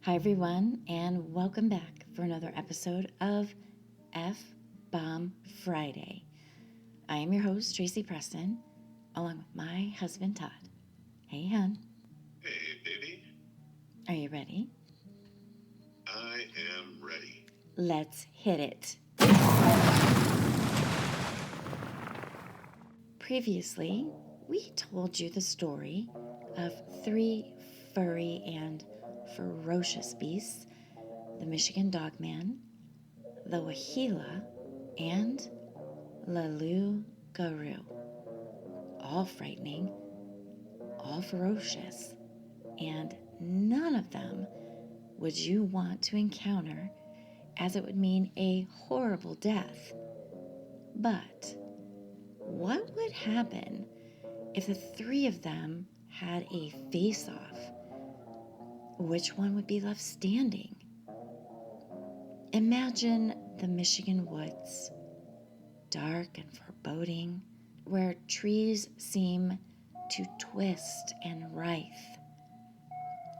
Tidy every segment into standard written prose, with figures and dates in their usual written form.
Hi, everyone, and welcome back for another episode of F-Bomb Friday. I am your host, Tracy Preston, along with my husband, Todd. Hey, hon. Hey, baby. Are you ready? I am ready. Let's hit it. Previously, we told you the story of three furry and ferocious beasts, the Michigan Dogman, the Wahila, and Lalu Guru. All frightening, all ferocious, and none of them would you want to encounter, as it would mean a horrible death. But what would happen if the three of them had a face-off? Which one would be left standing? Imagine the Michigan woods, dark and foreboding, where trees seem to twist and writhe.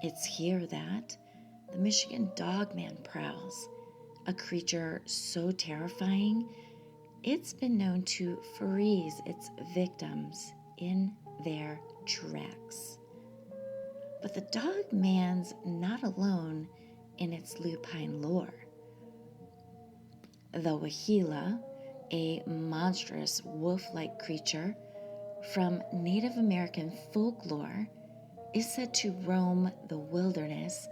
It's here that the Michigan Dogman prowls, a creature so terrifying it's been known to freeze its victims in their tracks. But the Dogman's not alone in its lupine lore. The Wahila, a monstrous wolf-like creature from Native American folklore, is said to roam the wilderness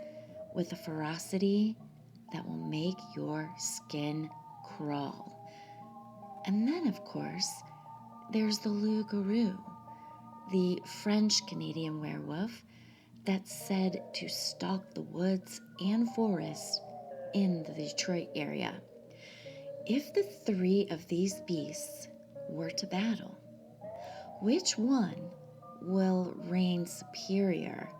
with a ferocity that will make your skin crawl. And then, of course, there's the loup-garou, the French-Canadian werewolf that's said to stalk the woods and forests in the Detroit area. If the three of these beasts were to battle, which one will reign superior?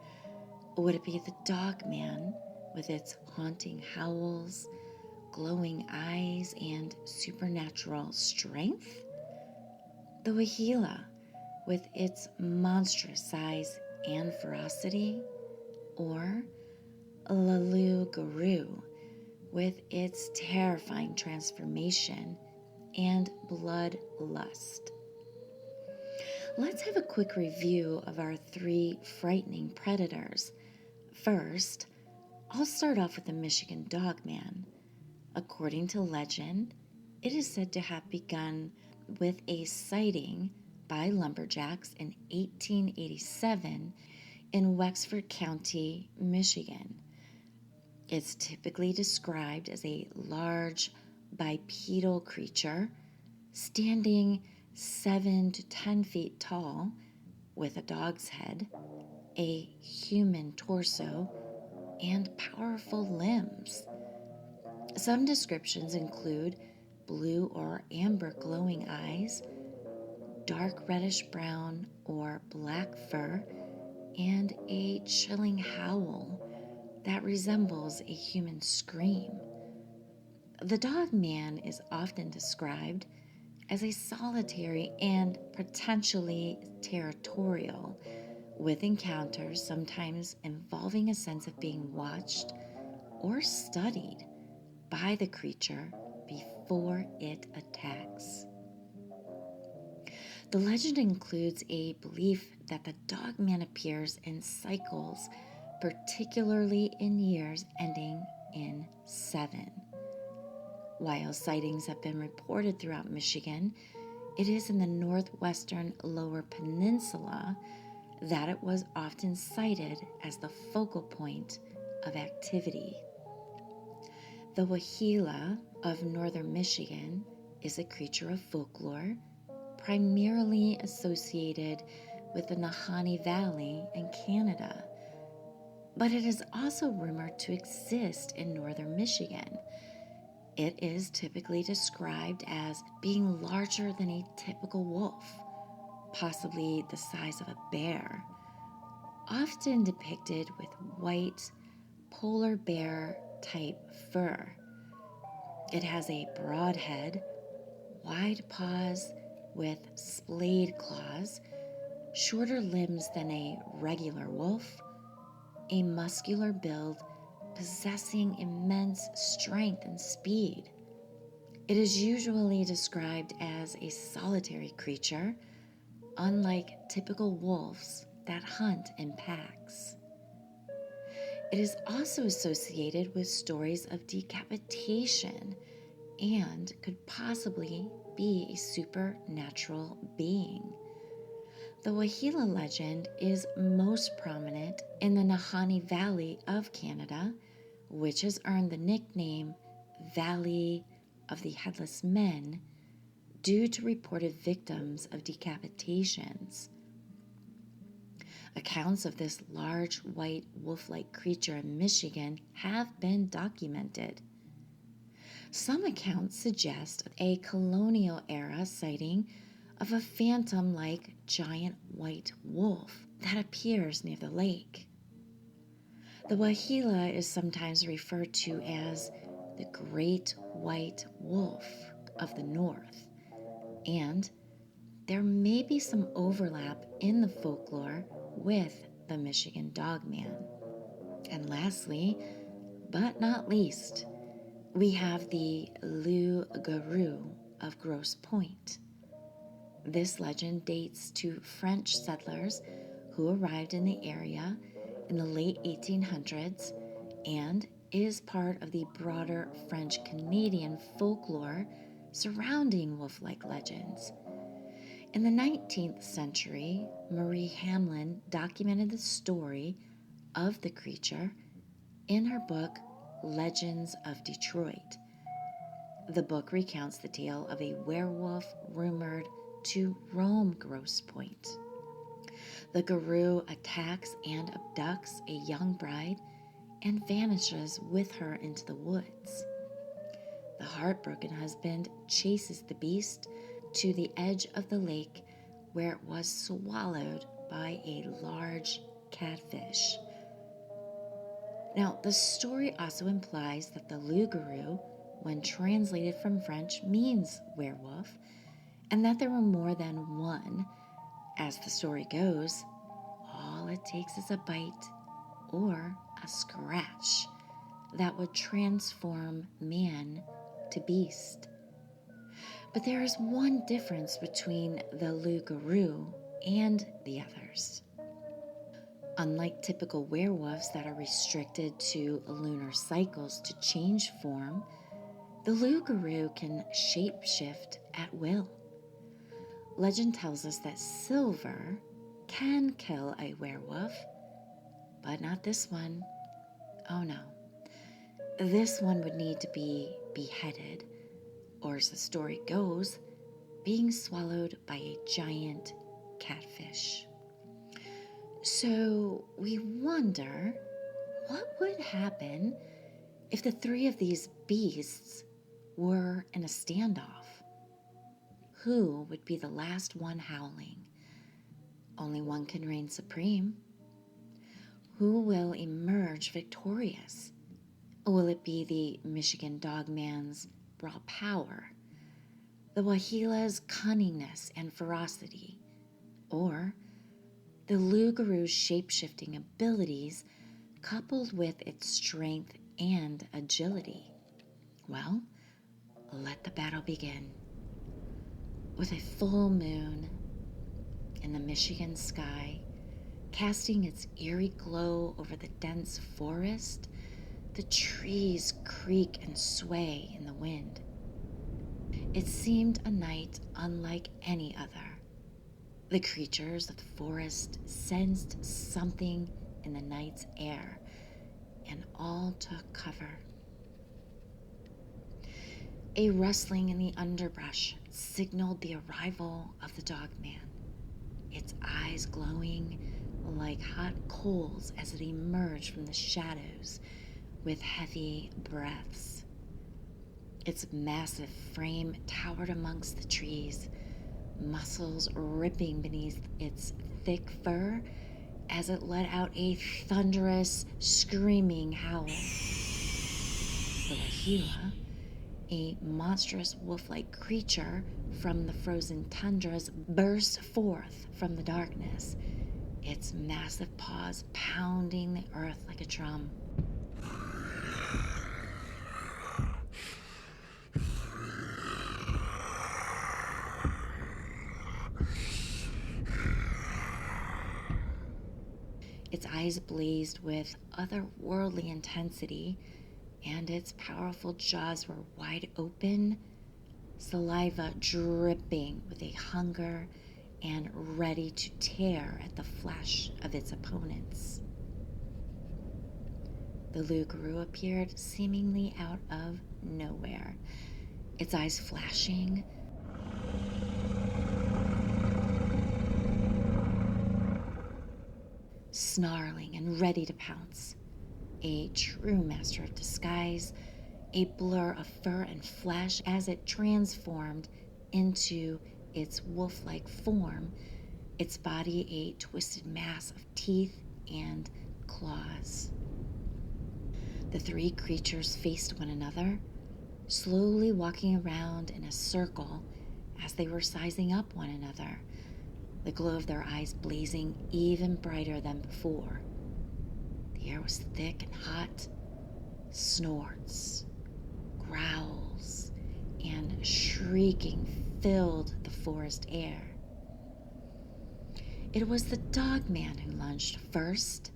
Would it be the Dogman with its haunting howls, glowing eyes, and supernatural strength? The Wahila with its monstrous size and ferocity? Or Lalu-garou with its terrifying transformation and bloodlust? Let's have a quick review of our three frightening predators. First, I'll start off with the Michigan Dogman. According to legend, it is said to have begun with a sighting by lumberjacks in 1887 in Wexford County, Michigan. It's typically described as a large bipedal creature standing 7 to 10 feet tall with a dog's head, a human torso, and powerful limbs. Some descriptions include blue or amber glowing eyes, dark reddish brown or black fur, and a chilling howl that resembles a human scream. The Dogman is often described as a solitary and potentially territorial, with encounters sometimes involving a sense of being watched or studied by the creature before it attacks. The legend includes a belief that the Dogman appears in cycles, particularly in years ending in 7. While sightings have been reported throughout Michigan, it is in the northwestern Lower Peninsula that it was often cited as the focal point of activity. The Wahila of northern Michigan is a creature of folklore, primarily associated with the Nahanni Valley in Canada, but it is also rumored to exist in northern Michigan. It is typically described as being larger than a typical wolf, possibly the size of a bear, often depicted with white polar bear type fur. It has a broad head, wide paws with splayed claws, shorter limbs than a regular wolf, a muscular build, possessing immense strength and speed. It is usually described as a solitary creature, unlike typical wolves that hunt in packs. It is also associated with stories of decapitation and could possibly be a supernatural being. The Wahila legend is most prominent in the Nahanni Valley of Canada, which has earned the nickname Valley of the Headless Men due to reported victims of decapitations. Accounts of this large white wolf-like creature in Michigan have been documented. Some accounts suggest a colonial-era sighting of a phantom-like giant white wolf that appears near the lake. The Wahila is sometimes referred to as the Great White Wolf of the North, and there may be some overlap in the folklore with the Michigan Dogman. And lastly, but not least, we have the loup-garou of Grosse Pointe. This legend dates to French settlers who arrived in the area in the late 1800s and is part of the broader French-Canadian folklore surrounding wolf-like legends. In the 19th century, Marie Hamlin documented the story of the creature in her book Legends of Detroit. The book recounts the tale of a werewolf rumored to roam Grosse Pointe. The garou attacks and abducts a young bride and vanishes with her into the woods. The heartbroken husband chases the beast to the edge of the lake where it was swallowed by a large catfish. Now, the story also implies that the loup-garou, when translated from French, means werewolf, and that there were more than one. As the story goes, all it takes is a bite or a scratch that would transform man to beast. But there is one difference between the loup-garou and the others. Unlike typical werewolves that are restricted to lunar cycles to change form, the loup-garou can shapeshift at will. Legend tells us that silver can kill a werewolf, but not this one. Oh no. This one would need to be beheaded, or as the story goes, being swallowed by a giant catfish. So we wonder, what would happen if the three of these beasts were in a standoff? Who would be the last one howling? Only one can reign supreme. Who will emerge victorious? Will it be the Michigan Dogman's raw power, the Wahila's cunningness and ferocity, or the loup-garou's shape-shifting abilities coupled with its strength and agility? Well, let the battle begin. With a full moon in the Michigan sky, casting its eerie glow over the dense forest, the trees creak and sway in the wind. It seemed a night unlike any other. The creatures of the forest sensed something in the night's air, and all took cover. A rustling in the underbrush signaled the arrival of the Dogman, its eyes glowing like hot coals as it emerged from the shadows with heavy breaths. Its massive frame towered amongst the trees, muscles ripping beneath its thick fur as it let out a thunderous, screaming howl. The Wahila, a monstrous wolf-like creature from the frozen tundras, burst forth from the darkness, its massive paws pounding the earth like a drum. Its eyes blazed with otherworldly intensity, and its powerful jaws were wide open, saliva dripping with a hunger and ready to tear at the flesh of its opponents. The Lugaroo appeared seemingly out of nowhere, its eyes flashing, snarling and ready to pounce. A true master of disguise, a blur of fur and flesh as it transformed into its wolf-like form, its body a twisted mass of teeth and claws. The three creatures faced one another, slowly walking around in a circle as they were sizing up one another, the glow of their eyes blazing even brighter than before. The air was thick and hot. Snorts, growls, and shrieking filled the forest air. It was the dogman who lunged first.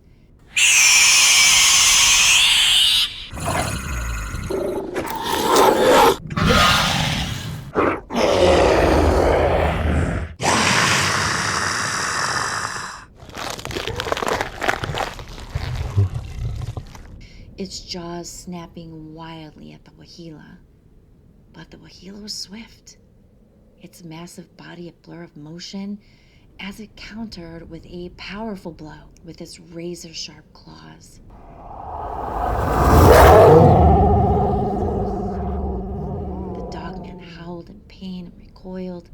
Its jaws snapping wildly at the Wahila. But the Wahila was swift, its massive body a blur of motion as it countered with a powerful blow with its razor-sharp claws. The dogman howled in pain and recoiled.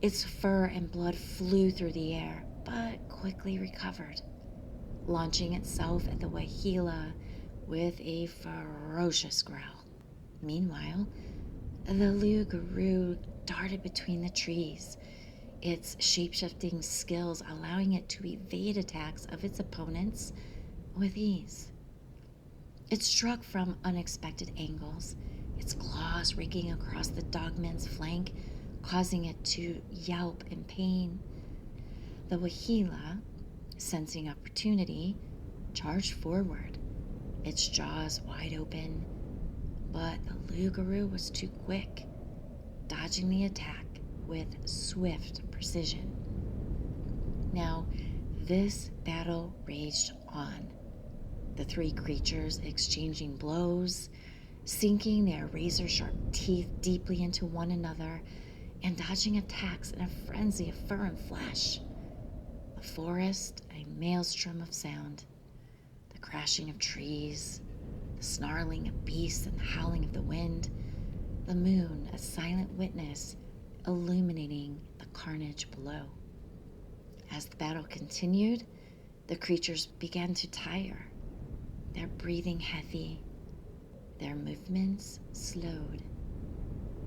Its fur and blood flew through the air, but quickly recovered, launching itself at the Wahila with a ferocious growl. Meanwhile, the Lugaroo darted between the trees, its shape-shifting skills allowing it to evade attacks of its opponents with ease. It struck from unexpected angles, its claws raking across the dogman's flank, causing it to yelp in pain. The Wahila, sensing opportunity, charged forward, its jaws wide open, but the Lugaroo was too quick, dodging the attack with swift precision. Now, this battle raged on, the three creatures exchanging blows, sinking their razor-sharp teeth deeply into one another, and dodging attacks in a frenzy of fur and flesh. The forest, a maelstrom of sound, the crashing of trees, the snarling of beasts and the howling of the wind, the moon a silent witness illuminating the carnage below. As the battle continued, the creatures began to tire, their breathing heavy, their movements slowed,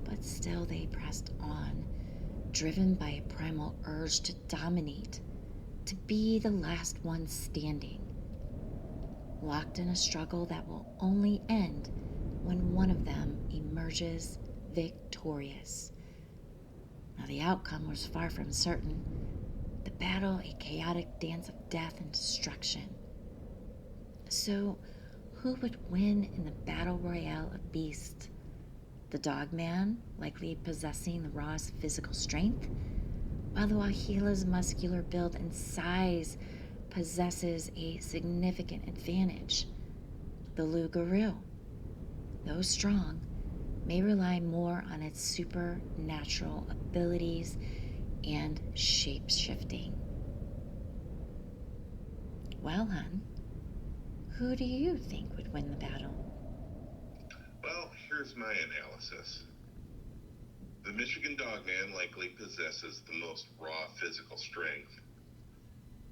but still they pressed on, driven by a primal urge to dominate, to be the last one standing, locked in a struggle that will only end when one of them emerges victorious. Now, the outcome was far from certain. The battle, a chaotic dance of death and destruction. So, who would win in the battle royale of beasts? The dogman, likely possessing the rawest physical strength, while the Wahila's muscular build and size possesses a significant advantage. The Lugaroo, though strong, may rely more on its supernatural abilities and shape-shifting. Well, hun, who do you think would win the battle? Well, here's my analysis. The Michigan Dogman likely possesses the most raw physical strength,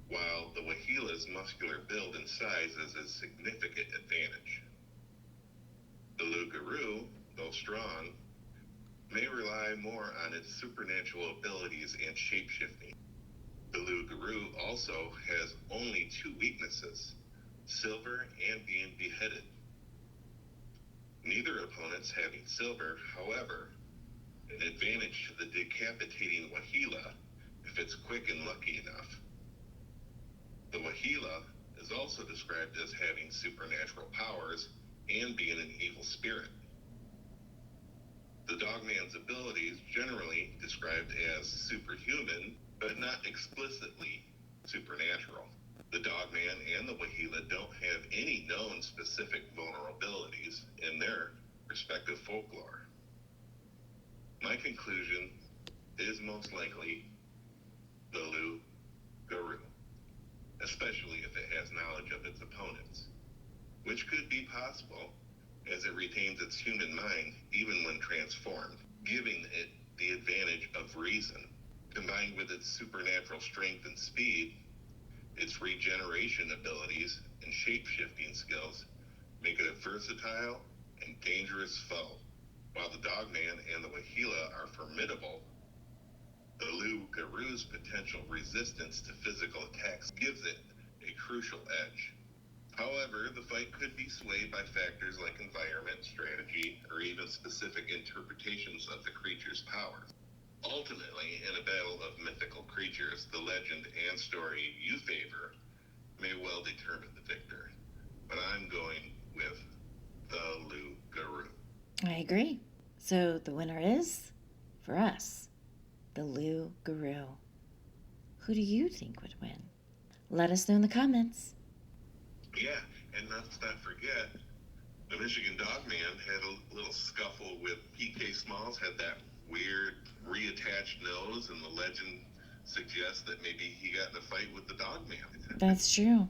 while the Wahila's muscular build and size is a significant advantage. The Lugaroo, though strong, may rely more on its supernatural abilities and shape-shifting. The Lugaroo also has only two weaknesses, silver and being beheaded. Neither opponent's having silver, however, an advantage to the decapitating Wahila if it's quick and lucky enough. The Wahila is also described as having supernatural powers and being an evil spirit. The Dogman's abilities generally described as superhuman, but not explicitly supernatural. The Dogman and the Wahila don't have any known specific vulnerabilities in their respective folklore. My conclusion is most likely the Loup-Garou, especially if it has knowledge of its opponents, which could be possible as it retains its human mind even when transformed, giving it the advantage of reason. Combined with its supernatural strength and speed, its regeneration abilities and shape-shifting skills make it a versatile and dangerous foe. While the Dogman and the Wahila are formidable, the Loup-Garou's potential resistance to physical attacks gives it a crucial edge. However, the fight could be swayed by factors like environment, strategy, or even specific interpretations of the creature's powers. Ultimately, in a battle of mythical creatures, the legend and story you favor may well determine the victor. But I'm going with the Loup-Garou. I agree. So the winner is, for us, the Loup-Garou. Who do you think would win? Let us know in the comments. Yeah, and let's not forget, the Michigan Dogman had a little scuffle with P.K. Smalls, had that weird reattached nose, and the legend suggests that maybe he got in a fight with the Dogman. That's true.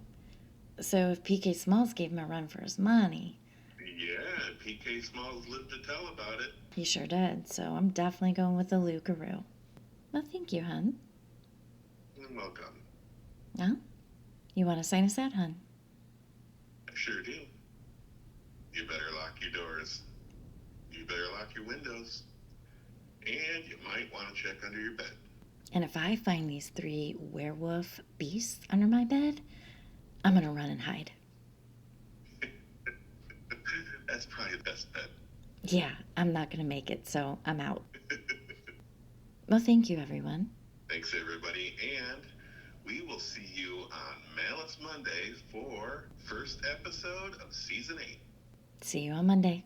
So if P.K. Smalls gave him a run for his money. Yeah, P.K. Smalls lived to tell about it. He sure did, so I'm definitely going with the Loup-Garou. Well, thank you, hun. You're welcome. Well, you want to sign us out, hun? I sure do. You better lock your doors. You better lock your windows. And you might want to check under your bed. And if I find these 3 werewolf beasts under my bed, I'm going to run and hide. That's probably the best bet. Yeah, I'm not going to make it, so I'm out. Well, thank you, everyone. Thanks, everybody. And we will see you on Malice Monday for first episode of Season 8. See you on Monday.